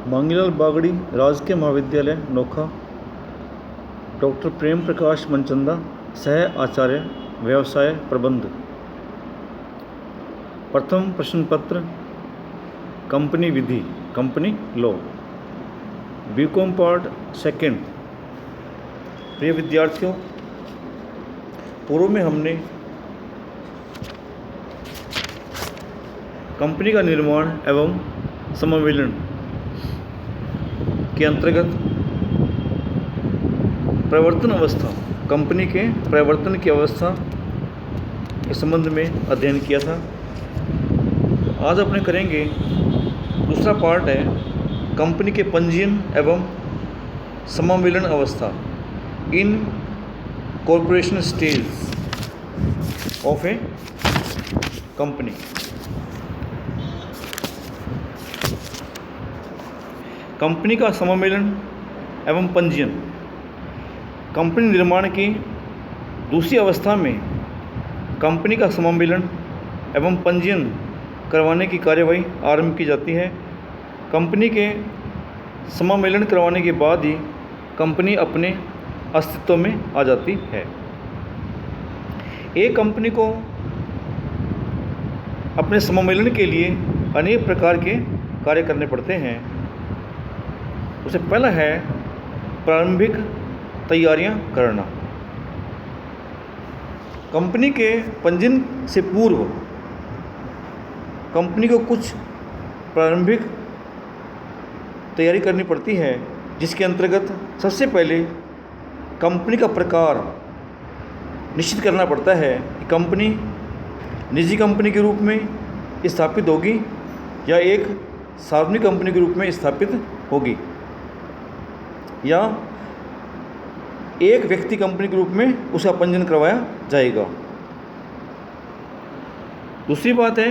मांगीलाल बागड़ी, राजकीय महाविद्यालय नोखा, डॉक्टर प्रेम प्रकाश मनचंदा, सह आचार्य, व्यवसाय प्रबंध। प्रथम प्रश्न पत्र कंपनी विधि, company law, B Com part second. प्रिय विद्यार्थियों, पूर्व में हमने कंपनी का निर्माण एवं समावेलन के अंतर्गत प्रवर्तन अवस्था, कंपनी के प्रवर्तन की अवस्था के संबंध में अध्ययन किया था। तो आज अपने करेंगे दूसरा पार्ट है कंपनी के पंजीयन एवं समावेलन अवस्था, इन corporation stage of A company. Company का समावेलन एवं पंजीयन। कंपनी निर्माण की दूसरी अवस्था में कंपनी का समावेलन एवं पंजीयन करवाने की कार्यवाही आरंभ की जाती है। कंपनी के समावेलन करवाने के बाद ही कंपनी अपने अस्तित्व में आ जाती है। एक कंपनी को अपने समावेलन के लिए अनेक प्रकार के कार्य करने पड़ते हैं। उससे पहला है प्रारंभिक तैयारियां करना। कंपनी के पंजीयन से पूर्व कंपनी को कुछ प्रारंभिक तैयारी करनी पड़ती है, जिसके अंतर्गत सबसे पहले कंपनी का प्रकार निश्चित करना पड़ता है कि कंपनी निजी कंपनी के रूप में स्थापित होगी या एक सार्वजनिक कंपनी के रूप में स्थापित होगी या एक व्यक्ति कंपनी के रूप में उसका पंजीयन करवाया जाएगा। दूसरी बात है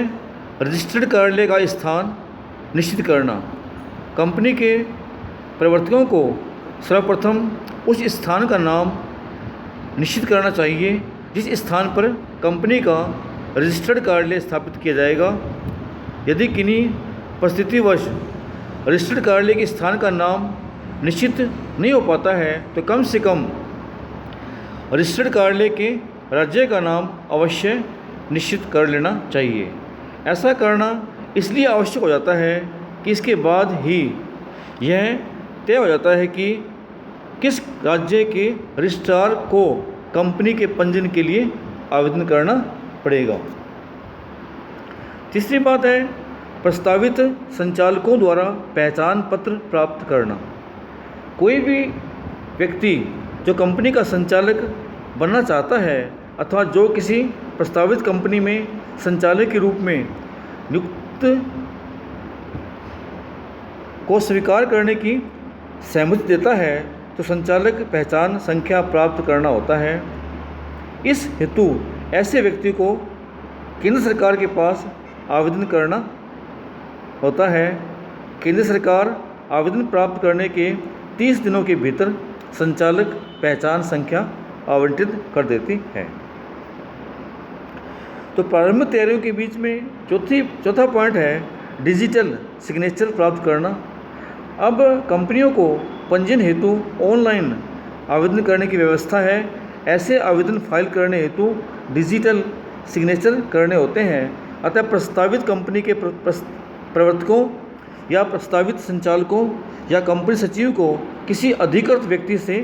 रजिस्टर्ड कार्यालय का स्थान निश्चित करना। कंपनी के प्रवर्तकों को सर्वप्रथम उस स्थान का नाम निश्चित करना चाहिए जिस स्थान पर कंपनी का रजिस्टर्ड कार्यालय स्थापित किया जाएगा। यदि किन्हीं परिस्थितिवश रजिस्टर्ड कार्यालय के स्थान का नाम निश्चित नहीं हो पाता है तो कम से कम रजिस्टर्ड कार्यालय के राज्य का नाम अवश्य निश्चित कर लेना चाहिए। ऐसा करना इसलिए आवश्यक हो जाता है कि इसके बाद ही यह तय हो जाता है कि किस राज्य के रजिस्ट्रार को कंपनी के पंजीयन के लिए आवेदन करना पड़ेगा। तीसरी बात है प्रस्तावित संचालकों द्वारा पहचान पत्र प्राप्त करना। कोई भी व्यक्ति जो कंपनी का संचालक बनना चाहता है अथवा जो किसी प्रस्तावित कंपनी में संचालक के रूप में नियुक्त को स्वीकार करने की सहमति देता है तो संचालक पहचान संख्या प्राप्त करना होता है। इस हेतु ऐसे व्यक्ति को केंद्र सरकार के पास आवेदन करना होता है। केंद्र सरकार आवेदन प्राप्त करने के 30 दिनों के भीतर संचालक पहचान संख्या आवंटित कर देती है। तो प्रारंभिक तैयारियों के बीच में चौथा पॉइंट है डिजिटल सिग्नेचर प्राप्त करना। अब कंपनियों को पंजीयन हेतु ऑनलाइन आवेदन करने की व्यवस्था है। ऐसे आवेदन फाइल करने हेतु डिजिटल सिग्नेचर करने होते हैं। अतः प्रस्तावित कंपनी के प्रवर्तकों या प्रस्तावित संचालकों या कंपनी सचिव को किसी अधिकृत व्यक्ति से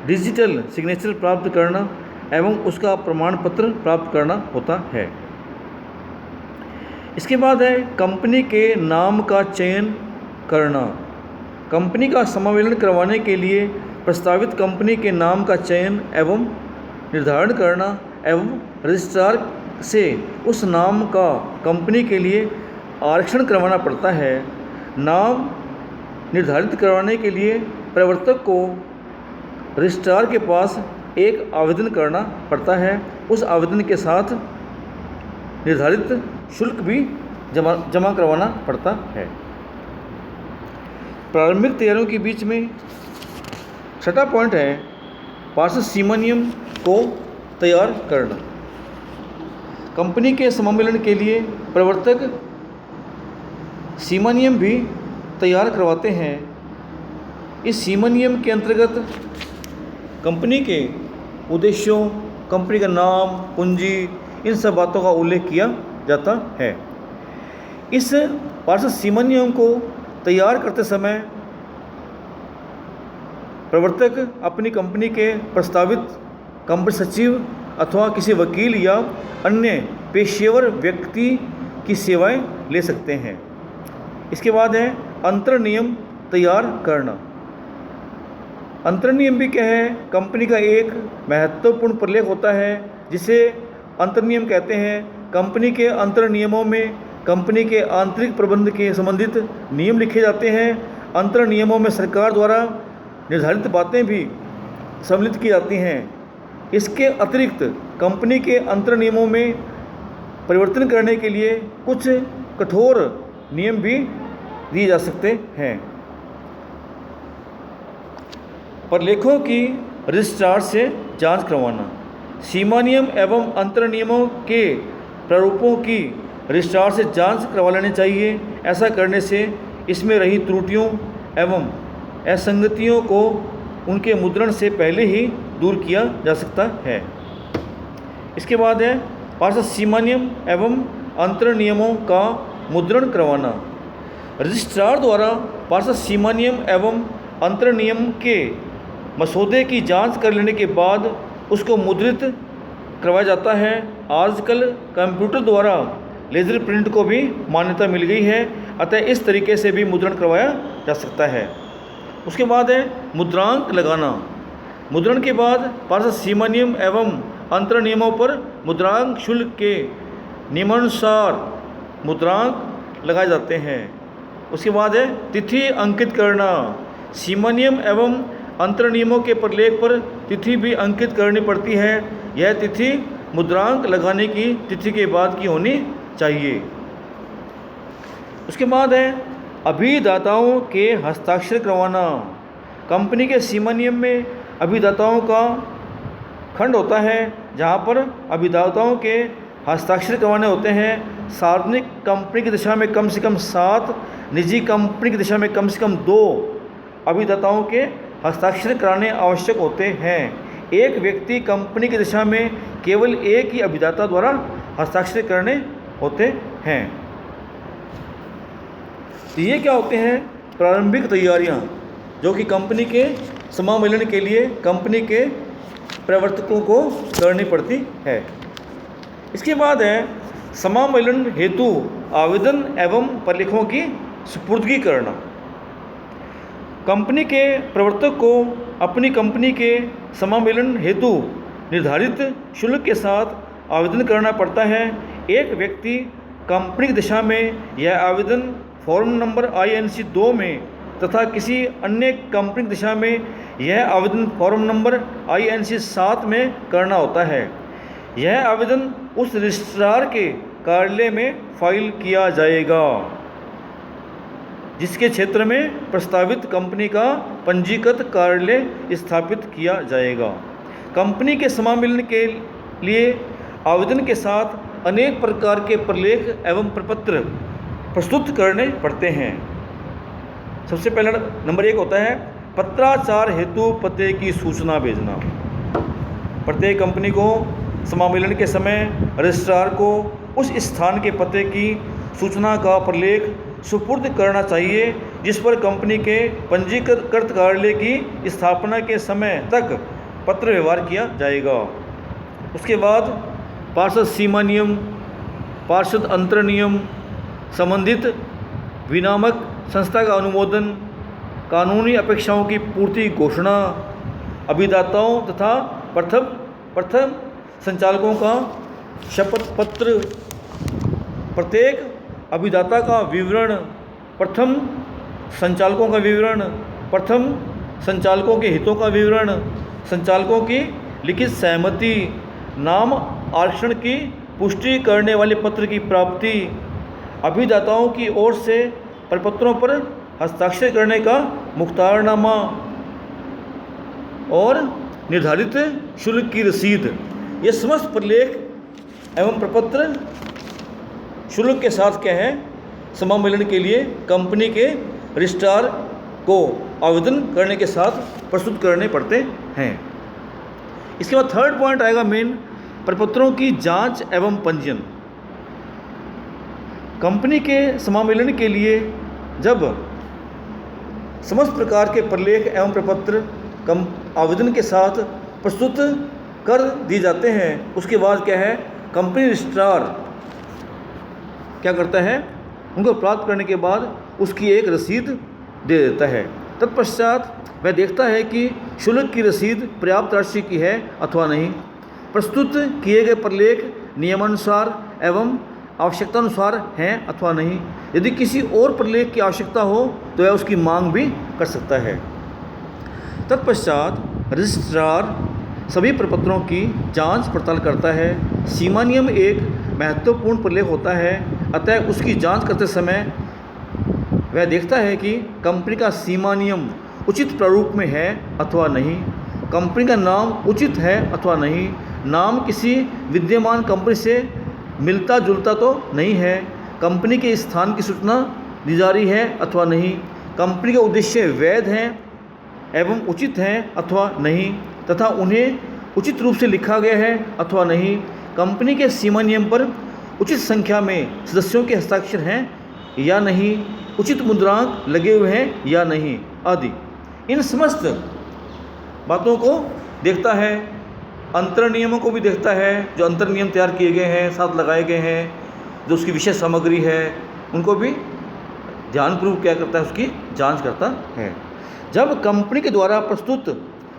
डिजिटल सिग्नेचर प्राप्त करना एवं उसका प्रमाण पत्र प्राप्त करना होता है। इसके बाद है कंपनी के नाम का चयन करना। कंपनी का समावेलन करवाने के लिए प्रस्तावित कंपनी के नाम का चयन एवं निर्धारण करना एवं रजिस्ट्रार से उस नाम का कंपनी के लिए आरक्षण करवाना पड़ता है। नाम निर्धारित करवाने के लिए प्रवर्तक को रजिस्ट्रार के पास एक आवेदन करना पड़ता है। उस आवेदन के साथ निर्धारित शुल्क भी जमा करवाना पड़ता है। प्रारंभिक तैयारियों के बीच में छठा पॉइंट है पार्षद सीमा नियम को तैयार करना। कंपनी के समावेलन के लिए प्रवर्तक सीमा नियम भी तैयार करवाते हैं। इस सीमा नियम के अंतर्गत कंपनी के उद्देश्यों, कंपनी का नाम, पूंजी, इन सब बातों का उल्लेख किया जाता है। इस पार्षद सीमा नियम को तैयार करते समय प्रवर्तक अपनी कंपनी के प्रस्तावित कंपनी सचिव अथवा किसी वकील या अन्य पेशेवर व्यक्ति की सेवाएं ले सकते हैं। इसके बाद है अंतर नियम तैयार करना। अंतर नियम भी क्या है? कंपनी का एक महत्वपूर्ण प्रलेख होता है जिसे अंतर नियम कहते हैं। कंपनी के अंतर नियमों में कंपनी के आंतरिक प्रबंध के संबंधित नियम लिखे जाते हैं। अंतर नियमों में सरकार द्वारा निर्धारित बातें भी सम्मिलित की जाती हैं। इसके अतिरिक्त कंपनी के अंतर नियमों में परिवर्तन करने के लिए कुछ कठोर नियम भी दिए जा सकते हैं। प्रलेखों की रजिस्ट्रार से जांच करवाना। सीमा नियम एवं अंतर नियमों के प्रारूपों की रजिस्ट्रार से जांच करवा लेनी चाहिए। ऐसा करने से इसमें रही त्रुटियों एवं असंगतियों को उनके मुद्रण से पहले ही दूर किया जा सकता है। इसके बाद है पार्षद सीमा नियम एवं अंतर नियमों का मुद्रण करवाना। रजिस्ट्रार द्वारा पार्षद सीमा नियम एवं अंतर नियम के मसौदे की जांच कर लेने के बाद उसको मुद्रित करवाया जाता है। आजकल कंप्यूटर द्वारा लेज़र प्रिंट को भी मान्यता मिल गई है, अतः इस तरीके से भी मुद्रण करवाया जा सकता है। उसके बाद है मुद्रांक लगाना। मुद्रण के बाद पार्षद सीमा नियम एवं अंतर नियमों पर मुद्रांक शुल्क के नियमानुसार मुद्रांक लगाए जाते हैं। उसके बाद है तिथि अंकित करना। सीमा नियम एवं अंतर नियमों के प्रलेख पर तिथि भी अंकित करनी पड़ती है। यह तिथि मुद्रांक लगाने की तिथि के बाद की होनी चाहिए। उसके बाद है अभिदाताओं के हस्ताक्षर करवाना। कंपनी के सीमा नियम में अभिदाताओं का खंड होता है जहाँ पर अभिदाताओं के हस्ताक्षर करवाने होते हैं। सार्वजनिक कंपनी की दिशा में कम से कम 7, निजी कंपनी की दिशा में कम से कम 2 अभिदाताओं के हस्ताक्षर कराने आवश्यक होते हैं। एक व्यक्ति कंपनी की दिशा में केवल एक ही अभिदाता द्वारा हस्ताक्षर करने होते हैं। तो ये क्या होते हैं? प्रारंभिक तैयारियां जो कि कंपनी के समामेलन के लिए कंपनी के प्रवर्तकों को करनी पड़ती है। इसके बाद है समामेलन हेतु आवेदन एवं प्रलेखों की सुपुर्दगी करना। कंपनी के प्रवर्तक को अपनी कंपनी के समामेलन हेतु निर्धारित शुल्क के साथ आवेदन करना पड़ता है। एक व्यक्ति कंपनी की दिशा में यह आवेदन फॉर्म नंबर INC 2 में तथा किसी अन्य कंपनी की दिशा में यह आवेदन फॉर्म नंबर INC 7 में करना होता है। यह आवेदन उस रजिस्ट्रार के कार्यालय में फाइल किया जाएगा जिसके क्षेत्र में प्रस्तावित कंपनी का पंजीकृत कार्यालय स्थापित किया जाएगा। कंपनी के समामेलन के लिए आवेदन के साथ अनेक प्रकार के प्रलेख एवं प्रपत्र प्रस्तुत करने पड़ते हैं। सबसे पहला नंबर 1 होता है पत्राचार हेतु पते की सूचना भेजना। प्रत्येक कंपनी को समामेलन के समय रजिस्ट्रार को उस स्थान के पते की सूचना का प्रलेख सुपुर्द करना चाहिए जिस पर कंपनी के पंजीकृत कार्यालय की स्थापना के समय तक पत्र व्यवहार किया जाएगा। उसके बाद पार्षद सीमा नियम, पार्षद अंतर नियम, संबंधित विनियामक संस्था का अनुमोदन, कानूनी अपेक्षाओं की पूर्ति घोषणा, अभिदाताओं तथा प्रथम संचालकों का शपथ पत्र, प्रत्येक अभिदाता का विवरण, प्रथम संचालकों का विवरण, प्रथम संचालकों के हितों का विवरण, संचालकों की लिखित सहमति, नाम आरक्षण की पुष्टि करने वाले पत्र की प्राप्ति, अभिदाताओं की ओर से प्रपत्रों पर हस्ताक्षर करने का मुख्तारनामा और निर्धारित शुल्क की रसीद। ये समस्त प्रलेख एवं प्रपत्र शुल्क के साथ क्या है समामेलन के लिए कंपनी के रजिस्ट्रार को आवेदन करने के साथ प्रस्तुत करने पड़ते हैं। इसके बाद थर्ड पॉइंट आएगा मेन, प्रपत्रों की जांच एवं पंजीयन। कंपनी के समामेलन के लिए जब समस्त प्रकार के प्रलेख एवं प्रपत्र आवेदन के साथ प्रस्तुत कर दिए जाते हैं, उसके बाद क्या है, कंपनी रजिस्ट्रार क्या करता है, उनको प्राप्त करने के बाद उसकी एक रसीद दे देता है। तत्पश्चात वह देखता है कि शुल्क की रसीद पर्याप्त राशि की है अथवा नहीं, प्रस्तुत किए गए प्रलेख नियमानुसार एवं आवश्यकतानुसार हैं अथवा नहीं। यदि किसी और प्रलेख की आवश्यकता हो तो वह उसकी मांग भी कर सकता है। तत्पश्चात रजिस्ट्रार सभी प्रपत्रों की जांच पड़ताल करता है। सीमा नियम एक महत्वपूर्ण प्रलेख होता है, अतः उसकी जांच करते समय वह देखता है कि कंपनी का सीमा नियम उचित प्रारूप में है अथवा नहीं, कंपनी का नाम उचित है अथवा नहीं, नाम किसी विद्यमान कंपनी से मिलता जुलता तो नहीं है, कंपनी के स्थान की सूचना दी जा रही है अथवा नहीं, कंपनी के उद्देश्य वैध हैं एवं उचित हैं अथवा नहीं, तथा उन्हें उचित रूप से लिखा गया है अथवा नहीं, कंपनी के सीमा नियम पर उचित संख्या में सदस्यों के हस्ताक्षर हैं या नहीं, उचित मुद्रांक लगे हुए हैं या नहीं आदि। इन समस्त बातों को देखता है। अंतर नियमों को भी देखता है, जो अंतर नियम तैयार किए गए हैं, साथ लगाए गए हैं, जो उसकी विशेष सामग्री है, उनको भी ध्यानपूर्वक क्या करता है, उसकी जांच करता है। जब कंपनी के द्वारा प्रस्तुत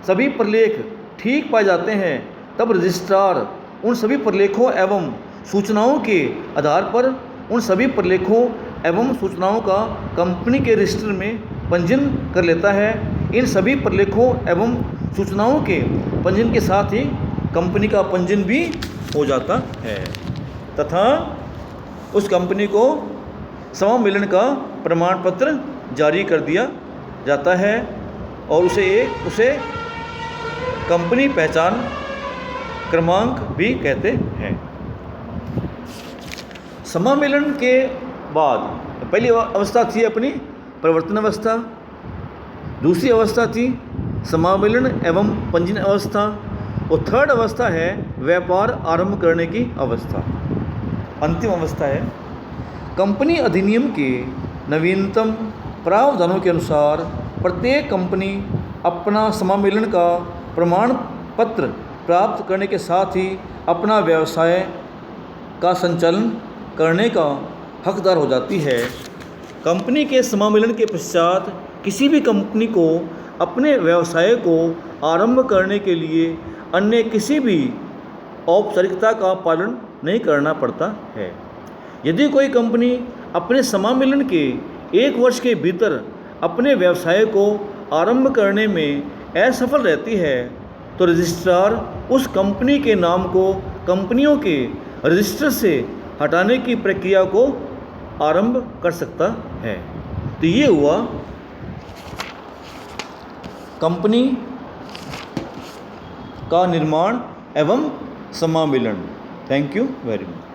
सभी प्रलेख ठीक पाए जाते हैं, तब रजिस्ट्रार उन सभी प्रलेखों एवं सूचनाओं के आधार पर उन सभी प्रलेखों एवं सूचनाओं का कंपनी के रजिस्टर में पंजीयन कर लेता है। इन सभी प्रलेखों एवं सूचनाओं के पंजीयन के साथ ही कंपनी का पंजीयन भी हो जाता है तथा उस कंपनी को समामेलन का प्रमाण पत्र जारी कर दिया जाता है और उसे कंपनी पहचान क्रमांक भी कहते हैं। समामेलन के बाद पहली अवस्था थी अपनी प्रवर्तन अवस्था, दूसरी अवस्था थी समामेलन एवं पंजीयन अवस्था और थर्ड अवस्था है व्यापार आरंभ करने की अवस्था। अंतिम अवस्था है कंपनी अधिनियम के नवीनतम प्रावधानों के अनुसार प्रत्येक कंपनी अपना समामेलन का प्रमाण पत्र प्राप्त करने के साथ ही अपना व्यवसाय का संचालन करने का हकदार हो जाती है। कंपनी के समामेलन के पश्चात किसी भी कंपनी को अपने व्यवसाय को आरंभ करने के लिए अन्य किसी भी औपचारिकता का पालन नहीं करना पड़ता है। यदि कोई कंपनी अपने समामेलन के 1 वर्ष के भीतर अपने व्यवसाय को आरंभ करने में असफल रहती है तो रजिस्ट्रार उस कंपनी के नाम को कंपनियों के रजिस्टर से हटाने की प्रक्रिया को आरंभ कर सकता है। तो ये हुआ कंपनी का निर्माण एवं समामेलन। Thank you very much.